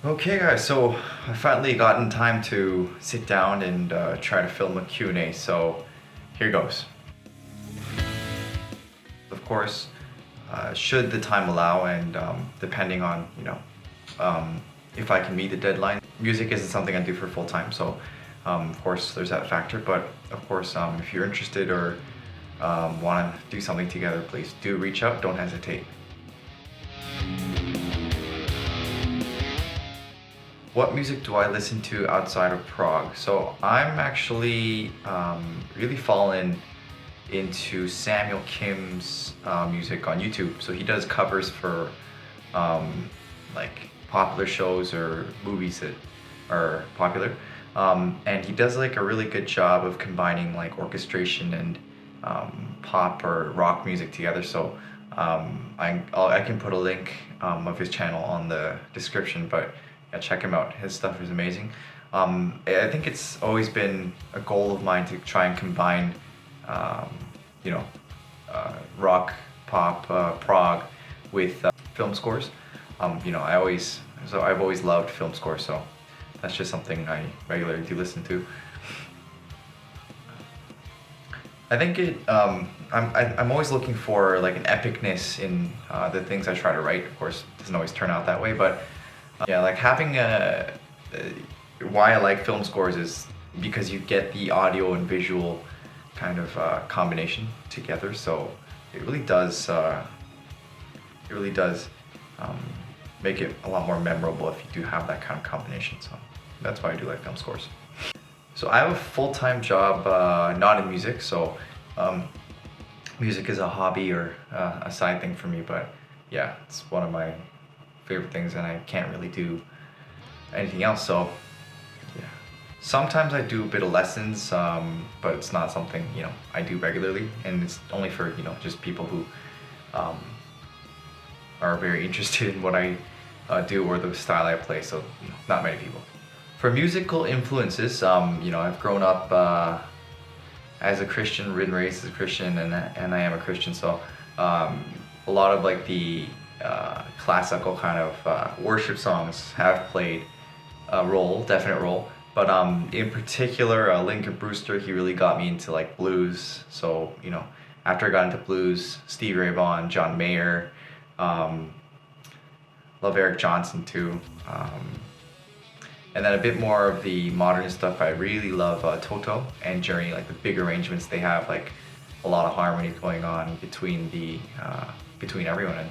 Okay guys, so I finally gotten time to sit down and try to film a Q&A, so here goes. Of course, should the time allow and depending on, if I can meet the deadline. Music isn't something I do for full time, so of course there's that factor, but of course if you're interested or want to do something together, please do reach out, don't hesitate. What music do I listen to outside of Prague? So I'm actually really fallen into Samuel Kim's music on YouTube. So he does covers for like popular shows or movies that are popular. And he does like a really good job of combining like orchestration and pop or rock music together. So I can put a link of his channel on the description, but yeah, check him out. His stuff is amazing. I think it's always been a goal of mine to try and combine, um, you know, rock, pop, prog with film scores. I've always loved film scores, so that's just something I regularly do listen to. I think I'm always looking for like an epicness in the things I try to write. Of course, it doesn't always turn out that way, but yeah, like having why I like film scores is because you get the audio and visual kind of combination together. So it really does, um, make it a lot more memorable if you do have that kind of combination. So that's why I do like film scores. So I have a full-time job, not in music, so music is a hobby or a side thing for me, but yeah, it's one of my favorite things and I can't really do anything else, so yeah. Sometimes I do a bit of lessons, but it's not something, I do regularly, and it's only for, just people who are very interested in what I do or the style I play, so not many people. For musical influences, I've grown up as a Christian, been raised as a Christian, and I am a Christian, so a lot of like the classical kind of worship songs have played a role, definite role. But in particular, Lincoln Brewster, he really got me into like blues. So after I got into blues, Stevie Ray Vaughan, John Mayer, love Eric Johnson too. And then a bit more of the modern stuff, I really love Toto and Journey, like the big arrangements they have, like a lot of harmony going on between everyone,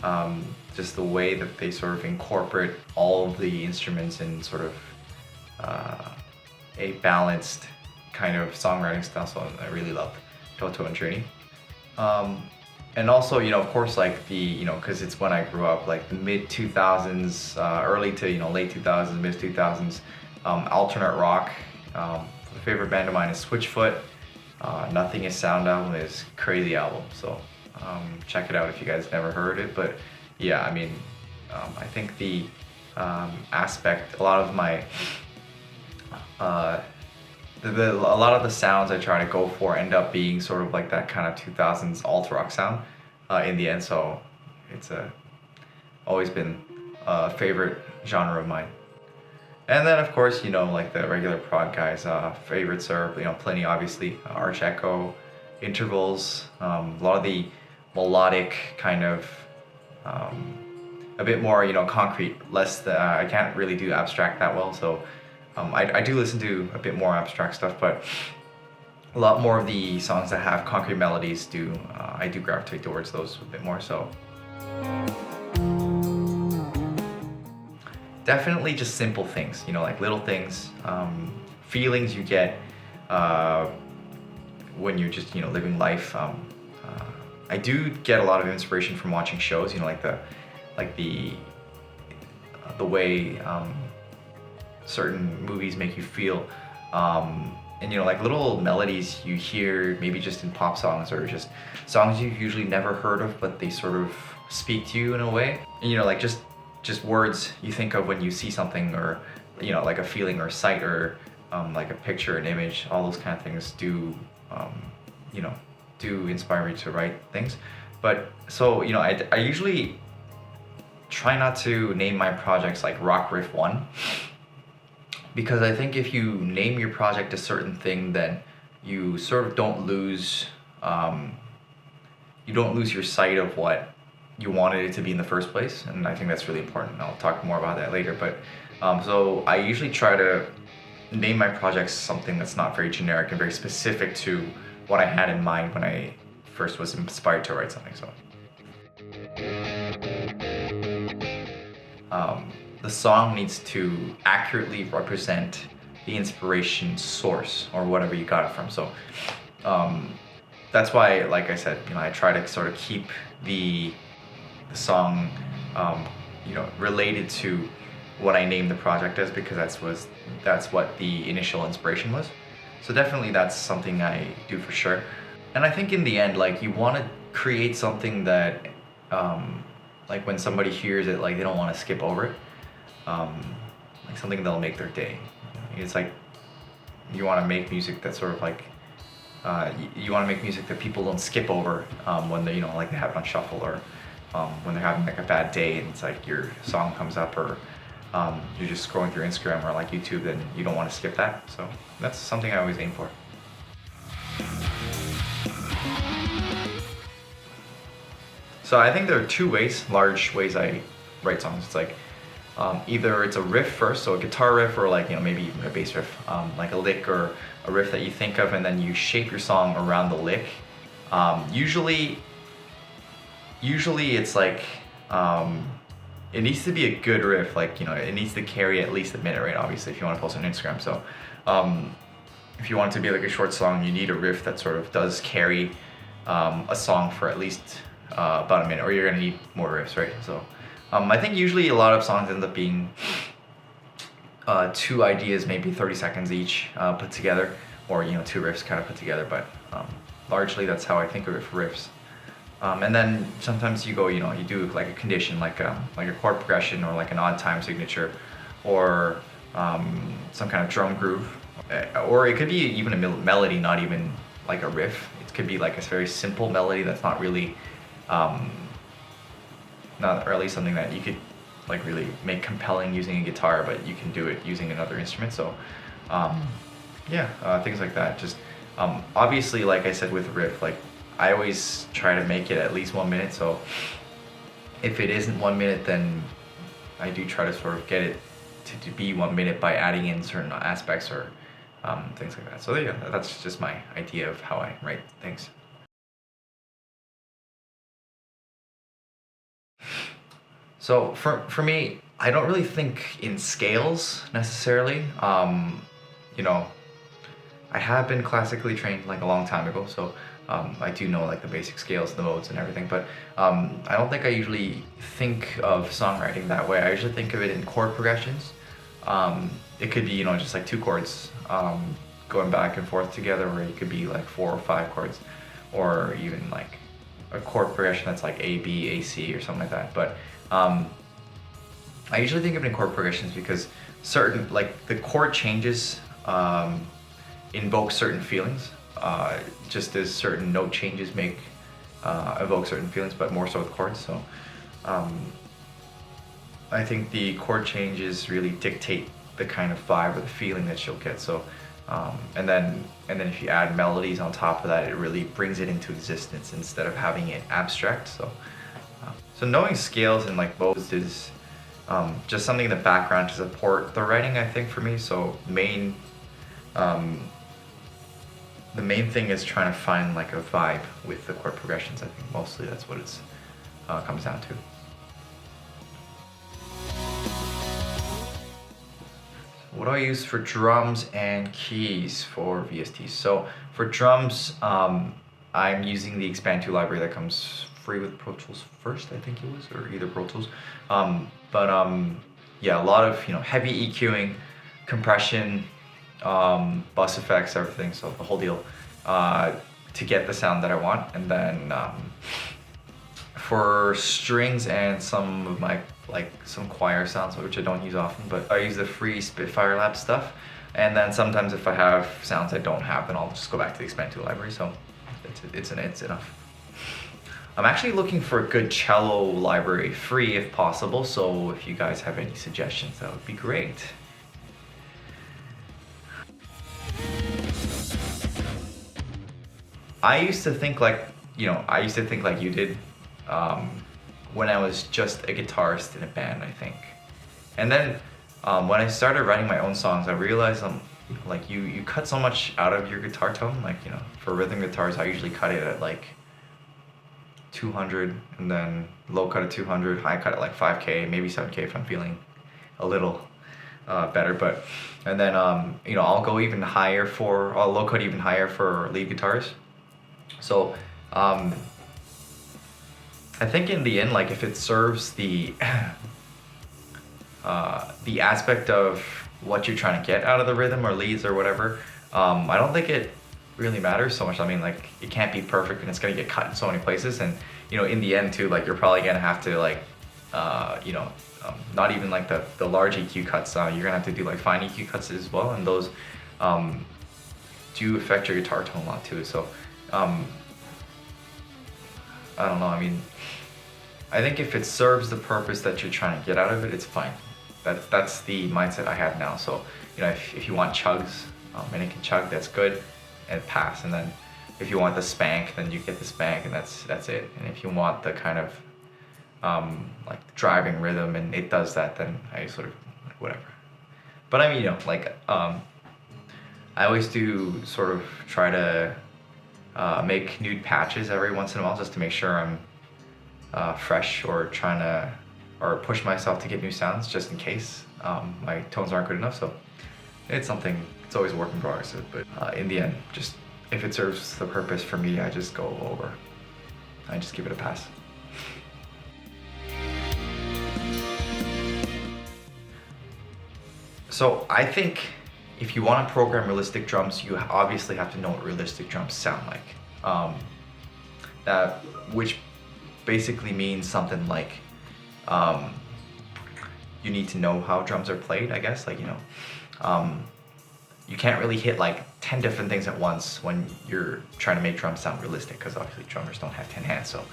and just the way that they sort of incorporate all of the instruments in sort of a balanced kind of songwriting style. So I really love Toto and Journey. And also, of course, like because it's when I grew up, like the mid 2000s, early to late 2000s, mid 2000s, alternate rock. A favorite band of mine is Switchfoot. Nothing Is Sound album is crazy album, so check it out if you guys never heard it. But yeah, I mean, I think the aspect, a lot of my a lot of the sounds I try to go for end up being sort of like that kind of 2000s alt rock sound in the end. So it's always been a favorite genre of mine. And then of course, like the regular prog guys, favorites are, plenty obviously, Arch Echo, Intervals, a lot of the melodic kind of, a bit more, concrete, less, I can't really do abstract that well, so I do listen to a bit more abstract stuff, but a lot more of the songs that have concrete melodies I do gravitate towards those a bit more, so. Definitely just simple things, like little things, feelings you get when you're just, living life. I do get a lot of inspiration from watching shows, like the way certain movies make you feel, and like little melodies you hear maybe just in pop songs or just songs you've usually never heard of, but they sort of speak to you in a way, and like just words you think of when you see something, or like a feeling or sight, or like a picture, an image, all those kind of things do inspire me to write things. But so I usually try not to name my projects like Rock Riff 1, because I think if you name your project a certain thing, then you sort of don't lose your sight of what you wanted it to be in the first place, and I think that's really important. I'll talk more about that later, but so I usually try to name my projects something that's not very generic and very specific to what I had in mind when I first was inspired to write something. So the song needs to accurately represent the inspiration source or whatever you got it from. So that's why, like I said, I try to sort of keep the song related to what I named the project as, because that's what the initial inspiration was. So definitely that's something I do for sure. And I think in the end, like, you want to create something that like when somebody hears it, like, they don't want to skip over it, like something that'll make their day. It's like you want to make music that sort of like you want to make music that people don't skip over when they like they have it on shuffle, or when they're having like a bad day and it's like your song comes up, or you're just scrolling through Instagram or like YouTube, then you don't want to skip that. So that's something I always aim for. So I think there are two large ways I write songs. It's like either it's a riff first, so a guitar riff, or like maybe even a bass riff, like a lick or a riff that you think of, and then you shape your song around the lick. Usually it's like it needs to be a good riff, like it needs to carry at least a minute, right? Obviously, if you want to post on Instagram. So if you want it to be like a short song, you need a riff that sort of does carry a song for at least about a minute, or you're gonna need more riffs, right? So I think usually a lot of songs end up being two ideas, maybe 30 seconds each, put together, or two riffs kind of put together. But largely that's how I think of it for riffs. And then sometimes you go, you do like a condition, like a chord progression, or like an odd time signature, or some kind of drum groove, or it could be even a melody, not even like a riff. It could be like a very simple melody that's not really, not really something that you could like really make compelling using a guitar, but you can do it using another instrument. So things like that. Just obviously, like I said with riff, like I always try to make it at least 1 minute. So if it isn't 1 minute, then I do try to sort of get it to be 1 minute by adding in certain aspects or things like that. So yeah, that's just my idea of how I write things. So for me, I don't really think in scales necessarily. I have been classically trained like a long time ago, so I do know like the basic scales, the modes and everything, but I don't think I usually think of songwriting that way. I usually think of it in chord progressions. It could be, just like two chords going back and forth together, or it could be like 4 or 5 chords, or even like a chord progression that's like A, B, A, C, or something like that. But I usually think of it in chord progressions because certain, like the chord changes invoke certain feelings, just as certain note changes evoke certain feelings, but more so with chords. So I think the chord changes really dictate the kind of vibe or the feeling that you'll get. So and then if you add melodies on top of that, it really brings it into existence instead of having it abstract. So knowing scales and like modes is just something in the background to support the writing, I think, for me. So the main thing is trying to find like a vibe with the chord progressions. I think mostly that's what it comes down to. What do I use for drums and keys for VSTs? So for drums, I'm using the Expand 2 library that comes free with Pro Tools first, I think it was, or either Pro Tools. Yeah, a lot of heavy EQing, compression, bus effects, everything. So the whole deal to get the sound that I want. And then for strings and some of my some choir sounds, which I don't use often, but I use the free Spitfire Lab stuff. And then sometimes if I have sounds I don't have, then I'll just go back to the Expand 2 library. So it's enough. I'm actually looking for a good cello library, free if possible, so if you guys have any suggestions, that would be great. I used to think like, I used to think like you did, when I was just a guitarist in a band, I think. And then when I started writing my own songs, I realized like you cut so much out of your guitar tone. Like, for rhythm guitars, I usually cut it at like 200, and then low cut at 200, high cut at like 5K, maybe 7K if I'm feeling a little better. And then I'll go even higher I'll low cut even higher for lead guitars. So I think in the end, like if it serves the aspect of what you're trying to get out of the rhythm or leads or whatever, I don't think it really matters so much. I mean, like, it can't be perfect and it's gonna get cut in so many places, and in the end too, like, you're probably gonna have to like not even like the large EQ cuts, you're gonna have to do like fine EQ cuts as well, and those do affect your guitar tone a lot too. So I don't know, I mean, I think if it serves the purpose that you're trying to get out of it, it's fine. That's the mindset I have now. So if you want chugs, and it can chug, that's good, and pass. And then if you want the spank, then you get the spank, and that's it. And if you want the kind of like driving rhythm, and it does that, then I sort of like whatever. But I mean, like I always do sort of try to make nude patches every once in a while, just to make sure I'm fresh, or push myself to get new sounds, just in case my tones aren't good enough. So it's always a work in progress. But in the end, just if it serves the purpose for me, I just go over. I just give it a pass. So I think if you want to program realistic drums, you obviously have to know what realistic drums sound like. Which basically means something like you need to know how drums are played, I guess. Like, you can't really hit like 10 different things at once when you're trying to make drums sound realistic, because obviously drummers don't have 10 hands. So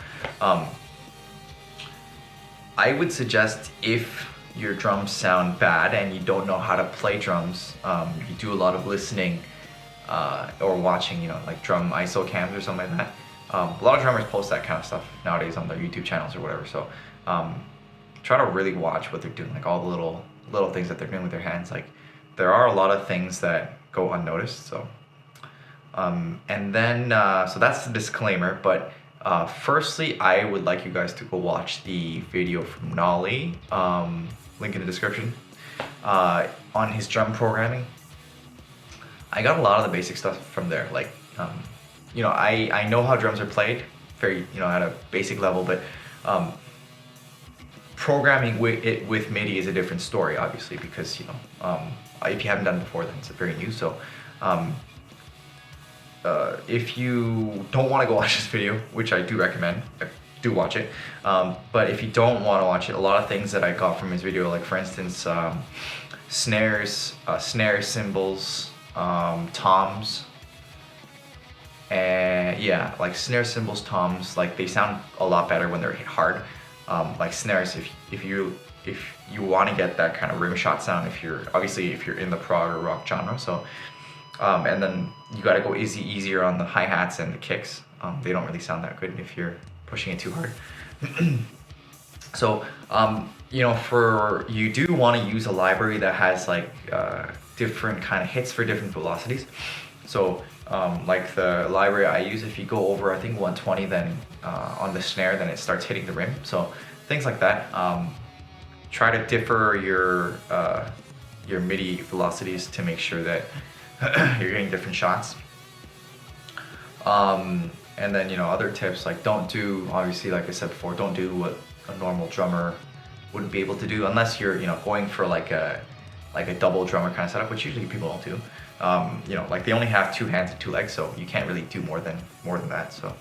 I would suggest, if your drums sound bad and you don't know how to play drums, you do a lot of listening or watching, like drum ISO cams or something like that. A lot of drummers post that kind of stuff nowadays on their YouTube channels or whatever. So try to really watch what they're doing, like all the little things that they're doing with their hands. Like, there are a lot of things that go unnoticed. So and then so that's the disclaimer. But firstly, I would like you guys to go watch the video from Nolly, link in the description, on his drum programming. I got a lot of the basic stuff from there. Like, I know how drums are played, very, at a basic level, but programming with MIDI is a different story, obviously, because, if you haven't done it before, then it's very new. So if you don't want to go watch this video, which I do recommend, do watch it. But if you don't want to watch it, a lot of things that I got from his video, like for instance, snares, cymbals, toms, and yeah, like snare, cymbals, toms, like they sound a lot better when they're hit hard. Like snares, if you want to get that kind of rim shot sound, if you're in the prog or rock genre. So and then you got to go easier on the hi-hats and the kicks. They don't really sound that good if you're pushing it too hard. So you do want to use a library that has like different kind of hits for different velocities. So like the library I use, if you go over, I think 120, then on the snare, then it starts hitting the rim. So things like that. Try to differ your MIDI velocities to make sure that you're getting different shots. And then other tips, like don't do, obviously, like I said before, don't do what a normal drummer wouldn't be able to do, unless you're going for like a double drummer kind of setup, which usually people don't do. Like they only have 2 hands and 2 legs, so you can't really do more than that. So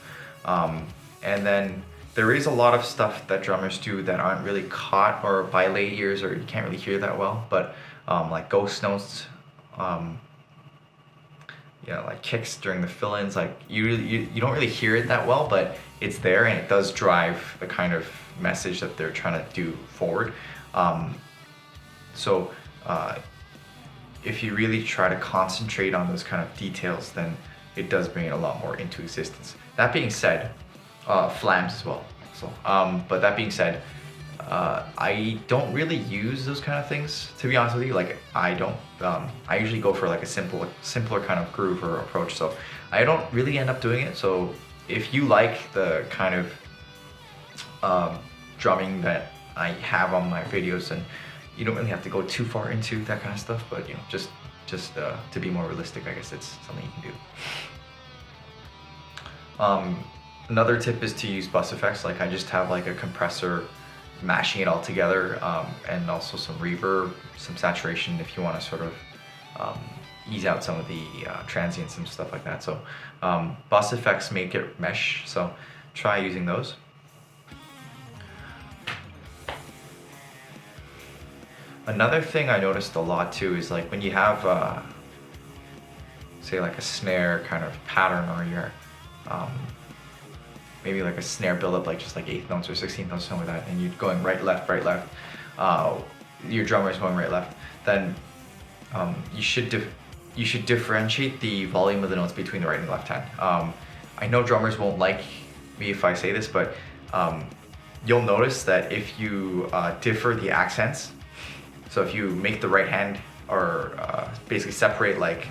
and then there is a lot of stuff that drummers do that aren't really caught or by lay ears, or you can't really hear that well, but like ghost notes, like kicks during the fill-ins. Like you don't really hear it that well, but it's there and it does drive the kind of message that they're trying to do forward. So if you really try to concentrate on those kind of details, then it does bring it a lot more into existence. That being said, flams as well. So, but that being said, I don't really use those kind of things, to be honest with you. Like I don't, I usually go for like a simpler kind of groove or approach. So I don't really end up doing it. So if you like the kind of drumming that I have on my videos, then you don't really have to go too far into that kind of stuff. But just to be more realistic, I guess it's something you can do. Another tip is to use bus effects. Like I just have like a compressor mashing it all together, and also some reverb, some saturation if you want to sort of ease out some of the transients and stuff like that. So bus effects make it mesh, so try using those. Another thing I noticed a lot too is like when you have say like a snare kind of pattern, or your maybe like a snare buildup, like just like 8th notes or 16th notes, something like that, and you're going right left, your drummer is going right left, then you should differentiate the volume of the notes between the right and left hand. I know drummers won't like me if I say this, but you'll notice that if you differ the accents, so if you make the right hand, or basically separate, like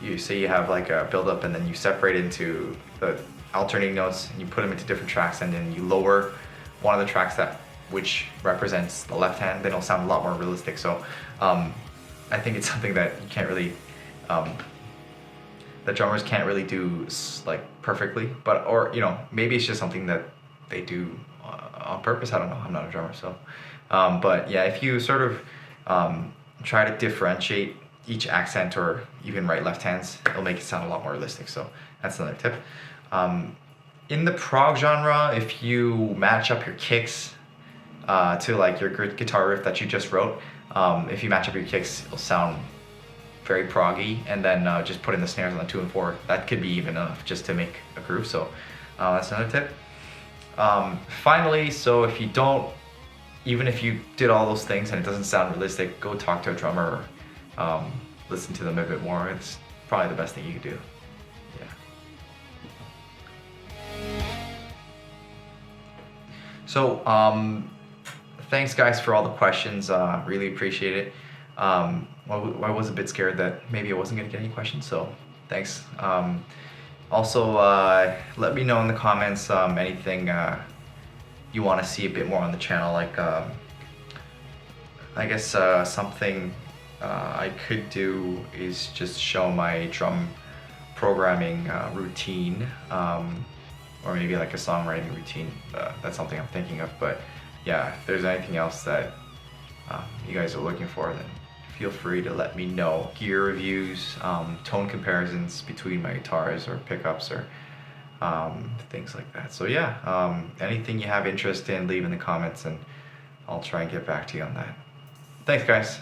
you say you have like a buildup and then you separate into the alternating notes and you put them into different tracks, and then you lower one of the tracks which represents the left hand, then it'll sound a lot more realistic. So I think it's something that you can't really, that drummers can't really do like perfectly, but maybe it's just something that they do on purpose. I don't know, I'm not a drummer, so but yeah, if you sort of try to differentiate each accent, or even right left hands, it'll make it sound a lot more realistic. So that's another tip. In the prog genre, if you match up your kicks to like your guitar riff that you just wrote, if you match up your kicks, it'll sound very proggy, and then just put in the snares on the 2 and 4. That could be even enough just to make a groove. So that's another tip. Finally, so if you don't, even if you did all those things and it doesn't sound realistic, go talk to a drummer, or listen to them a bit more. It's probably the best thing you can do. Yeah. So thanks guys for all the questions, really appreciate it. I was a bit scared that maybe I wasn't gonna get any questions, so thanks. Also, let me know in the comments anything you want to see a bit more on the channel, like I guess something I could do is just show my drum programming routine, or maybe like a songwriting routine. That's something I'm thinking of. But yeah, if there's anything else that you guys are looking for, then feel free to let me know. Gear reviews, tone comparisons between my guitars or pickups, or things like that. So yeah, anything you have interest in, leave in the comments and I'll try and get back to you on that. Thanks guys.